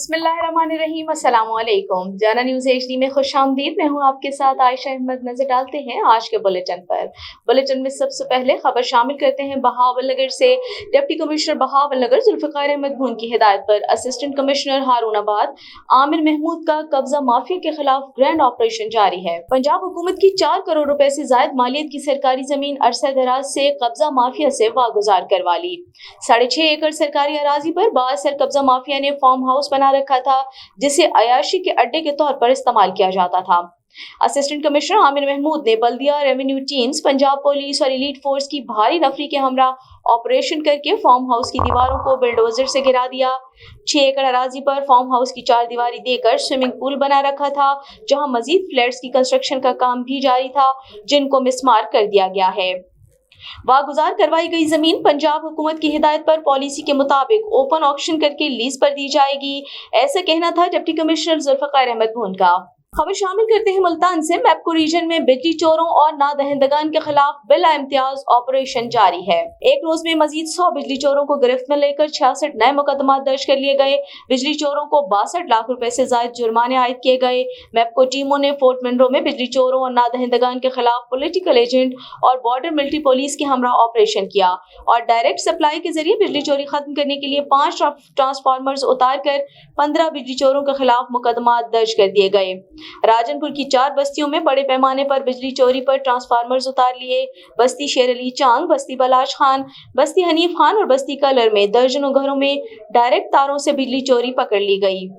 बिस्मिल्लाहिर्रहमानिर्रहीम, अस्सलाम वालेकुम। जाना न्यूज़ HD में खुशामदीद। मैं हूं आपके साथ आयशा अहमद। नजर डालते हैं आज के बुलेटिन पर। बुलेटिन में सबसे पहले खबर शामिल करते हैं बहावलनगर से। डिप्टी कमिश्नर बहावलनगर जुल्फिकार अहमद भून की हिदायत पर असिस्टेंट कमिश्नर हारूनाबाद आमिर महमूद का कब्जा माफिया के खिलाफ ग्रैंड ऑपरेशन जारी है। पंजाब हुकूमत की 4 करोड़ रुपए से जायद मालियत की सरकारी जमीन अरसा दराज से कब्जा माफिया से वागुजार करवा ली। 6.5 एकड़ सरकारी अराजी पर बाअसर कब्जा माफिया ने फार्म हाउस बना रखा था, जिसे अयाशी के अड्डे के तौर पर इस्तेमाल किया जाता था। असिस्टेंट कमिश्नर आमिर महमूद ने बल्दिया रेवेन्यू टीम्स, पंजाब पुलिस और एलीट फोर्स की भारी नफरी के हमरा ऑपरेशन करके फार्म हाउस की दीवारों को बिल्डोजर से गिरा दिया। 6 एकड़ अराजी पर फार्म हाउस की 4 दीवारी देकर स्विमिंग पूल बना रखा था, जहां मजीद फ्लैट्स की कंस्ट्रक्शन का काम भी जारी था, जिनको मिसमार कर दिया गया है। वागुजार करवाई गई जमीन पंजाब हुकूमत की हिदायत पर पॉलिसी के मुताबिक ओपन ऑक्शन करके लीज पर दी जाएगी, ऐसा कहना था डिप्टी कमिश्नर जुल्फिकार अहमद भून का। खबर शामिल करते हैं मुल्तान से। मैपको रीजन में बिजली चोरों और नादहिंदगान के खिलाफ बिला इम्तियाज ऑपरेशन जारी है। एक रोज में मजीद 100 बिजली चोरों को गिरफ्त में लेकर 66 नए मुकदमा दर्ज कर लिए गए। बिजली चोरों को 62 लाख रुपए से ज्यादा जुर्माने आयद किए गए। मैपको टीमों ने फोर्ट मनरो में बिजली चोरों और नादहिंदगान के खिलाफ पॉलिटिकल एजेंट और बॉर्डर मिलिट्री पुलिस के हमरा ऑपरेशन किया और डायरेक्ट सप्लाई के जरिए बिजली चोरी खत्म करने के लिए 5 ट्रांसफार्मर्स उतार कर 15 बिजली चोरों के खिलाफ मुकदमा दर्ज कर दिए गए। राजनपुर की 4 बस्तियों में बड़े पैमाने पर बिजली चोरी पर ट्रांसफार्मर्स उतार लिए। बस्ती शेर अली चांग, बस्ती बलाश खान, बस्ती हनीफ खान और बस्ती कलर में दर्जनों घरों में डायरेक्ट तारों से बिजली चोरी पकड़ ली गई।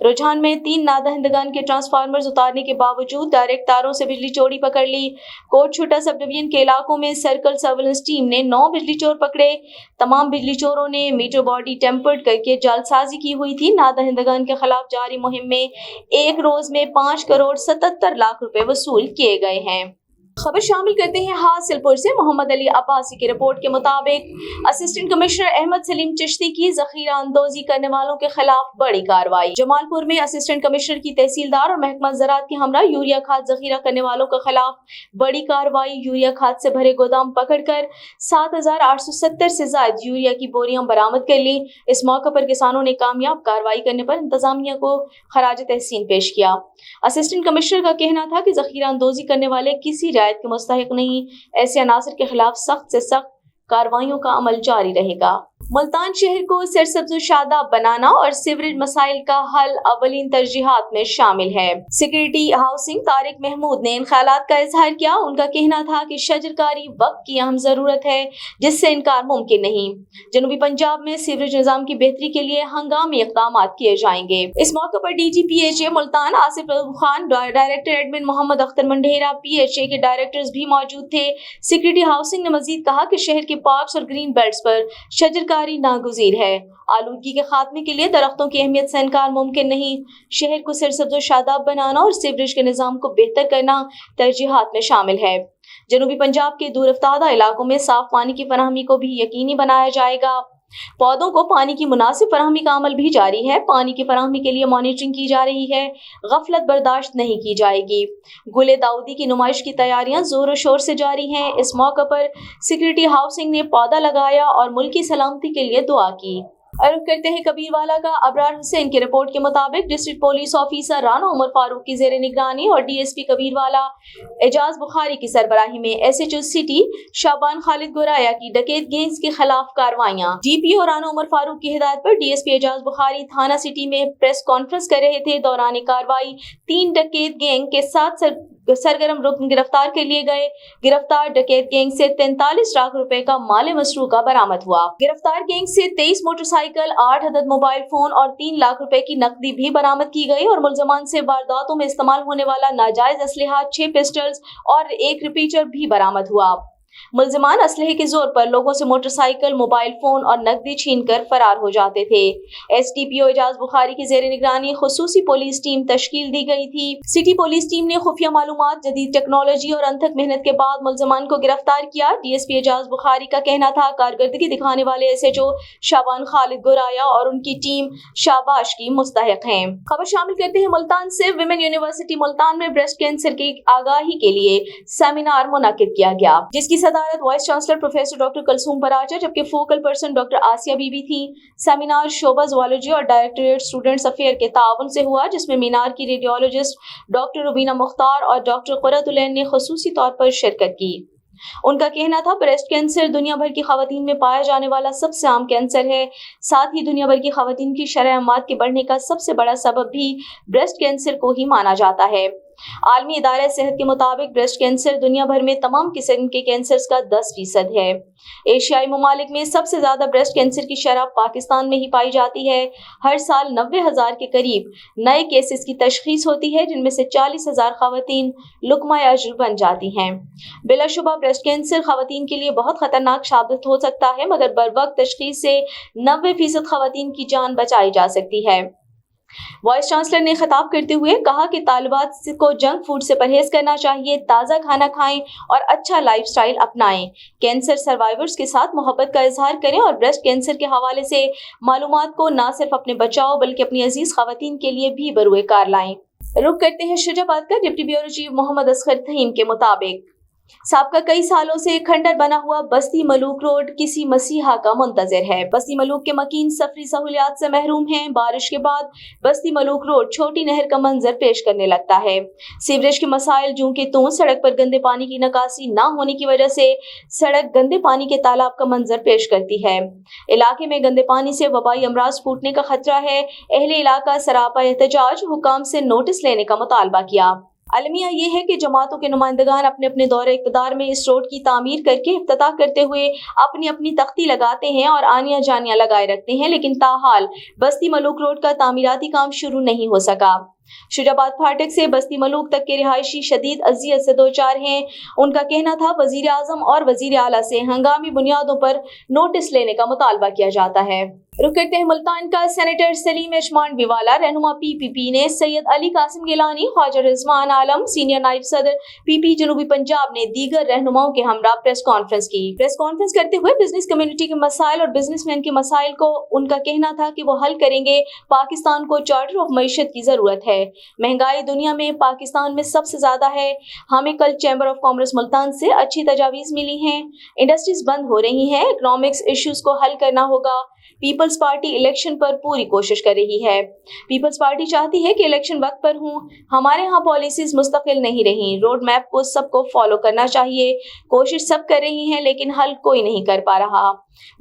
रुझान में 3 नादहिंदगान के ट्रांसफार्मर्स उतारने के बावजूद डायरेक्ट तारों से बिजली चोरी पकड़ ली। कोट छुटा सब डिवीजन के इलाकों में सर्कल सर्वेलेंस टीम ने 9 बिजली चोर पकड़े। तमाम बिजली चोरों ने मीटर बॉडी टेम्पर्ड करके जालसाजी की हुई थी। नादहिंदगान के खिलाफ जारी मुहिम में एक रोज में 5 करोड़ 77 लाख रुपए वसूल किए गए हैं। खबर शामिल करते हैं हासिलपुर से। मोहम्मद अली अब्बासी की रिपोर्ट के मुताबिक असिस्टेंट कमिश्नर अहमद सलीम चिश्ती की जखीरा अंदोजी करने वालों के खिलाफ बड़ी कार्रवाई। जमालपुर में असिस्टेंट कमिश्नर की तहसीलदार और महकमा ज़राअत के हमरा यूरिया खाद जखीरा करने वालों के खिलाफ बड़ी कार्रवाई। यूरिया खाद से भरे गोदाम पकड़कर 7,870 से ज्यादा यूरिया की बोरियां बरामद कर ली। इस मौके पर किसानों ने कामयाब कार्रवाई करने पर इंतजामिया को खराज तहसीन पेश किया। असिस्टेंट कमिश्नर का कहना था कि जखीरा अंदोजी करने वाले किसी रियायत के मुस्तहिक नहीं। ऐसे अनासर के खिलाफ सख्त से सख्त कार्रवाइयों का अमल जारी रहेगा। मुल्तान शहर को सरसब्ज व शादाब बनाना और सीवरेज मसाइल का हल अवलीन तरजीहात में शामिल है। सिक्योरिटी हाउसिंग तारिक महमूद ने इन ख्यालात का इजहार किया। उनका कहना था कि शजरकारी वक्त की अहम जरूरत है, जिससे इनकार मुमकिन नहीं। जनूबी पंजाब में सीवरेज निजाम की बेहतरी के लिए हंगामी इक़दाम किए जाएंगे। इस मौके पर DGPHA Multan Asif Khan, director admin Mohammad Akhtar Mandera, PHA के डायरेक्टर्स भी मौजूद थे। सिक्योरिटी हाउसिंग ने मजीद कहा कि शहर के पार्क्स और ग्रीन बेल्ट्स पर शजरकारी नागुज़ीर है। आलूदगी के खात्मे के लिए दरख्तों की अहमियत से इनकार मुमकिन नहीं। शहर को सरसब्ज व शादाब बनाना और सीवरेज के निजाम को बेहतर करना तरजीहात में शामिल है। जनूबी पंजाब के दूर अफ्तादा इलाकों में साफ पानी की फराहमी को भी यकीनी बनाया जाएगा। पौधों को पानी की मुनासिब फराहमी का अमल भी जारी है। पानी की फराहमी के लिए मॉनिटरिंग की जा रही है। गफलत बर्दाश्त नहीं की जाएगी। गुले दाऊदी की नुमाइश की तैयारियां जोर शोर से जारी हैं। इस मौके पर सिक्योरिटी हाउसिंग ने पौधा लगाया और मुल्क की सलामती के लिए दुआ की। रुख करते हैं कबीरवाला का। अबरार हुसैन की रिपोर्ट के मुताबिक district police officer Rana Umar Farooq की जेर निगरानी और DSP कबीरवाला एजाज बुखारी की सरबराही में SHO सिटी शाबान खालिद गोराया की डकैत गैंग्स के खिलाफ कार्रवाइयां। DPO राना उमर फारूक की हिदायत पर DSP एजाज बुखारी थाना सिटी में प्रेस कॉन्फ्रेंस कर रहे थे। दौरान कार्रवाई 3 डकैत गैंग के 7 सरगर्म रुकन गिरफ्तार कर लिए गए। गिरफ्तार डकैत गैंग से 43 लाख रुपए का माल मसरूका बरामद हुआ। गिरफ्तार गैंग से 23 मोटरसाइकिल, 8 अदद मोबाइल फोन और 3 लाख रुपए की नकदी भी बरामद की गई और मुलजमान से वारदातों में इस्तेमाल होने वाला नाजायज असलहा, 6 पिस्टल्स और 1 रिपीटर भी बरामद हुआ। मुलजमान असलहे के जोर पर लोगों से मोटरसाइकिल, मोबाइल फोन और नकदी छीन कर फरार हो जाते थे। SDPO एजाज बुखारी की जेर निगरानी खुसूसी पुलिस टीम तश्कील दी गई थी। सिटी पुलिस टीम ने खुफिया मालूमात, जदीद टेक्नोलॉजी और अनथक मेहनत के बाद मुलजमान को गिरफ्तार किया। DSP एजाज बुखारी का कहना था कारकर्दगी दिखाने वाले SHO शाबान खालिद गोराया और उनकी टीम शाबाश की मुस्तहिक हैं। खबर शामिल करते हैं मुल्तान से। विमेन यूनिवर्सिटी मुल्तान में ब्रेस्ट कैंसर की आगाही के लिए सेमिनार मुनक्किद किया गया, जिसकी सदारत vice chancellor professor doctor Kulsoom Paracha, जबकि फोकल पर्सन डॉक्टर आसिया बीबी थी। सेमिनार शोबा ज़ूलॉजी और डायरेक्टरेट स्टूडेंट्स अफेयर के ताउन से हुआ, जिसमें मीनार की रेडियोलॉजिस्ट डॉक्टर रुबीना मुख्तार और डॉक्टर क़ुर्रतुल-ऐन ने खुसूसी तौर पर शिरकत की। उनका कहना था ब्रेस्ट कैंसर दुनिया भर की खवातीन में पाया जाने वाला सबसे आम कैंसर है। साथ ही दुनिया भर की खवातीन की शरह अमात के बढ़ने का सबसे बड़ा सबब भी ब्रेस्ट कैंसर को ही माना जाता है। आलमी इदारा सेहत के मुताबिक ब्रेस्ट कैंसर दुनिया भर में तमाम किस्म के कैंसर्स का 10% है। एशियाई ममालिक में सबसे ज्यादा ब्रेस्ट कैंसर की शरह पाकिस्तान में ही पाई जाती है। हर साल 90,000 के करीब नए केसेस की तशखीस होती है, जिनमें से 40,000 खवातीन लुकमा अजर बन जाती हैं। बिलाशुबा ब्रेस्ट कैंसर खवातीन के लिए बहुत खतरनाक साबित हो सकता है, मगर बरवक्त तशखीस से 90% खवातीन की जान बचाई जा सकती है। वाइस चांसलर ने खिताब करते हुए कहा कि तालिबात को जंक फूड से परहेज करना चाहिए, ताज़ा खाना खाएं और अच्छा लाइफस्टाइल अपनाएं। कैंसर सर्वाइवर्स के साथ मोहब्बत का इजहार करें और ब्रेस्ट कैंसर के हवाले से मालूमात को न सिर्फ अपने बचाव बल्कि अपनी अजीज खवातीन के लिए भी बरूए कार लाएं। रुख करते हैं शुजाबाद का। Deputy bureau chief Mohammad Asghar Thaheem के मुताबिक साबका कई सालों से खंडर बना हुआ बस्ती मलूक रोड किसी मसीहा का मुंतजर है। बस्ती मलूक के मकीन सफरी सहूलियात से महरूम हैं। बारिश के बाद बस्ती मलूक रोड छोटी नहर का मंजर पेश करने लगता है। सीवरेज के मसाइल जूं के तूं, सड़क पर गंदे पानी की निकासी न होने की वजह से सड़क गंदे पानी के तालाब का मंजर पेश करती है। इलाके में गंदे पानी से वबाई अमराज फूटने का खतरा है। अहले इलाका सरापा एहतजाज हुकाम से नोटिस लेने का मुतालबा किया। अलमिया ये है कि जमातों के नुमाइंदगान अपने अपने दौरे इक़्तिदार में इस रोड की तामीर करके इफ्तिताह करते हुए अपनी अपनी तख्ती लगाते हैं और आनिया जानियां लगाए रखते हैं, लेकिन ताहाल बस्ती मलूक रोड का तामीराती काम शुरू नहीं हो सका। शुजाबाद फाटक से बस्ती मलूक तक के रिहायशी शदीद अजियत से दो चार हैं। उनका कहना था वजीर आजम और वजीर आला से हंगामी बुनियादों पर नोटिस लेने का मुतालबा किया जाता है। रुक करते हैं मुल्तान का। सेनेटर सलीम एशमान बिवाला, रहनुमा PPP ने सैयद अली कासिम गिलानी, ख्वाजा रिजवान आलम, सीनियर नायब सदर PP जनूबी पंजाब ने दीगर रहनुमाओं के हमरा प्रेस कॉन्फ्रेंस की। प्रेस कॉन्फ्रेंस करते हुए बिजनेस कम्युनिटी के मसाइल और बिजनेसमैन के मसाइल को उनका कहना था कि वो हल करेंगे। पाकिस्तान को चार्टर ऑफ मईशत की जरूरत है। महंगाई दुनिया में पाकिस्तान में सबसे ज्यादा है। हमें कल चैम्बर ऑफ कॉमर्स मुल्तान से अच्छी तजावीज मिली हैं। इंडस्ट्रीज बंद हो रही हैं। इकोनॉमिक्स इश्यूज को हल करना होगा। पीपल्स पार्टी इलेक्शन पर पूरी कोशिश कर रही है। पीपल्स पार्टी चाहती है कि इलेक्शन वक्त पर हों। हमारे यहाँ पॉलिसीज मुस्तकिल नहीं रही। रोड मैप को सबको फॉलो करना चाहिए। कोशिश सब कर रही हैं, लेकिन हल कोई नहीं कर पा रहा।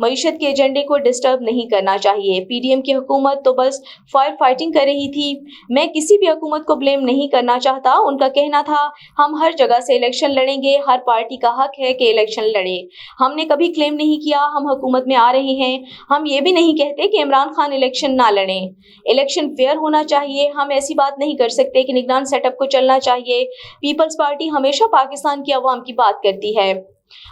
मईशत के एजेंडे को डिस्टर्ब नहीं करना चाहिए। PDM की हुकूमत तो बस फायर फाइटिंग कर रही थी। मैं किसी भी हुकूमत को ब्लेम नहीं करना चाहता। उनका कहना था हम हर जगह से इलेक्शन लड़ेंगे। हर पार्टी का हक है कि इलेक्शन लड़े। हमने कभी क्लेम नहीं किया हम हुकूमत में आ रहे हैं। हम ये भी नहीं कहते कि इमरान खान इलेक्शन ना लड़ें। इलेक्शन फेयर होना चाहिए। हम ऐसी बात नहीं कर सकते कि निगरान सेटअप को चलना चाहिए। पीपल्स पार्टी हमेशा पाकिस्तान की अवाम की बात करती है।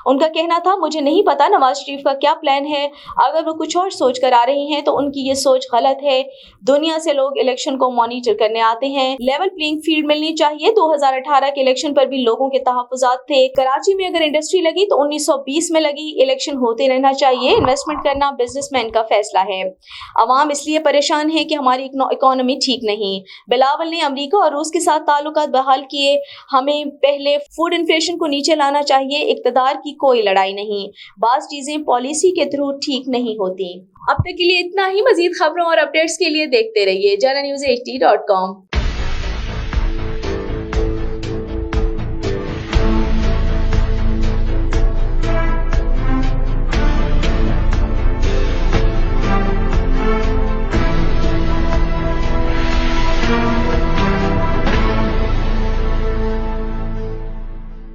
उनका कहना था मुझे नहीं पता नवाज शरीफ का क्या प्लान है। अगर वो कुछ और सोच कर आ रहे हैं तो उनकी ये सोच गलत है। दुनिया से लोग इलेक्शन को मॉनिटर करने आते हैं। लेवल प्लेइंग फील्ड मिलनी चाहिए। 2018 के इलेक्शन पर भी लोगों के तहफ्फुज़ात थे। कराची में अगर इंडस्ट्री लगी तो 1920 में लगी। इलेक्शन होते रहना चाहिए। इन्वेस्टमेंट करना बिजनेसमैन का फैसला है। अवाम इसलिए परेशान है कि हमारी इकोनॉमी ठीक नहीं। बिलावल ने अमेरिका और रूस के साथ ताल्लुकात बहाल किए। हमें पहले फूड इन्फ्लेशन को नीचे लाना चाहिए। इक़्तिदार की कोई लड़ाई नहीं। बात चीजें पॉलिसी के थ्रू ठीक नहीं होती। अब तक के लिए इतना ही। मजीद खबरों और अपडेट्स के लिए देखते रहिए JanaNewsHD.com।